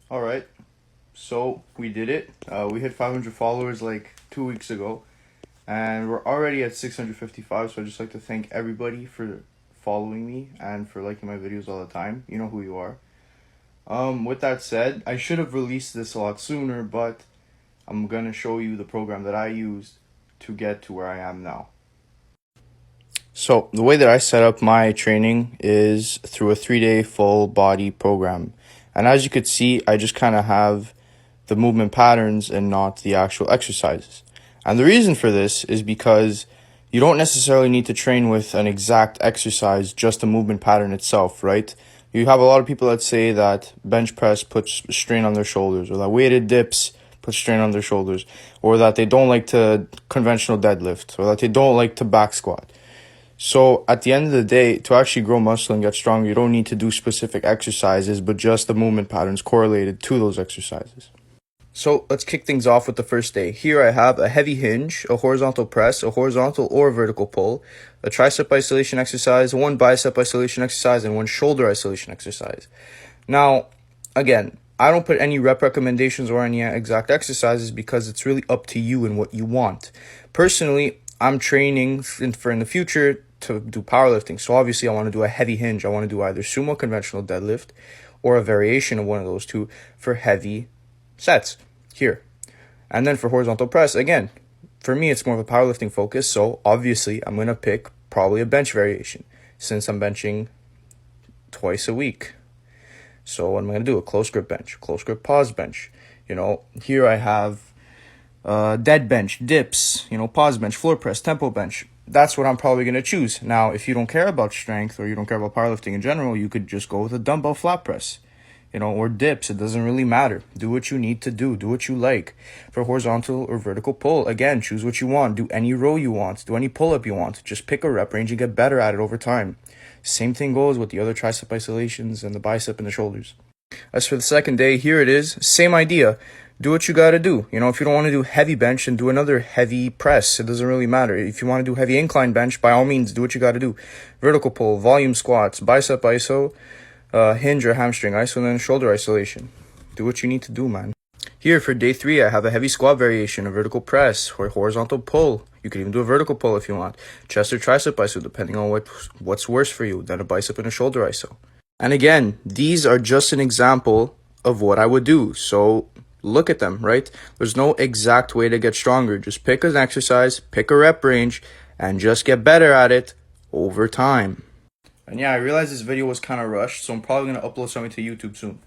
All right, so we did it. We hit 500 followers like 2 weeks ago, and we're already at 655. So I'd just like to thank everybody for following me and for liking my videos all the time. You know who you are. With that said, I should have released this a lot sooner, but I'm gonna show you the program that I used to get to where I am now. So the way that I set up my training is through a 3-day full body program. And as you could see, I just kind of have the movement patterns and not the actual exercises. And the reason for this is because you don't necessarily need to train with an exact exercise, just the movement pattern itself, right? You have a lot of people that say that bench press puts strain on their shoulders, or that weighted dips put strain on their shoulders, or that they don't like to conventional deadlift, or that they don't like to back squat. So at the end of the day, to actually grow muscle and get stronger, you don't need to do specific exercises, but just the movement patterns correlated to those exercises. So let's kick things off with the first day. Here I have a heavy hinge, a horizontal press, a horizontal or vertical pull, a tricep isolation exercise, one bicep isolation exercise, and one shoulder isolation exercise. Now, again, I don't put any rep recommendations or any exact exercises because it's really up to you and what you want. Personally, I'm training for in the future to do powerlifting. So obviously I want to do a heavy hinge. I want to do either sumo conventional deadlift or a variation of one of those two for heavy sets here. And then for horizontal press, again, for me, it's more of a powerlifting focus. So obviously I'm going to pick probably a bench variation since I'm benching twice a week. So what am I going to do? A close grip bench, close grip pause bench. Here I have dead bench, dips, pause bench, floor press, tempo bench. That's what I'm probably going to choose. Now, if you don't care about strength or you don't care about powerlifting in general, you could just go with a dumbbell flat press, or dips. It doesn't really matter. Do what you need to do. Do what you like. For horizontal or vertical pull, again, choose what you want. Do any row you want. Do any pull-up you want. Just pick a rep range and get better at it over time. Same thing goes with the other tricep isolations and the bicep and the shoulders. As for the second day, here it is. Same idea. Do what you got to do. If you don't want to do heavy bench, then do another heavy press. It doesn't really matter. If you want to do heavy incline bench, by all means, do what you got to do. Vertical pull, volume squats, bicep iso, hinge or hamstring iso, and then shoulder isolation. Do what you need to do, man. Here for day 3, I have a heavy squat variation, a vertical press, or horizontal pull. You could even do a vertical pull if you want. Chest or tricep iso, depending on what's worse for you, then a bicep and a shoulder iso. And again, these are just an example of what I would do. So look at them, right? There's no exact way to get stronger. Just pick an exercise, pick a rep range, and just get better at it over time. And yeah, I realized this video was kind of rushed, so I'm probably going to upload something to YouTube soon.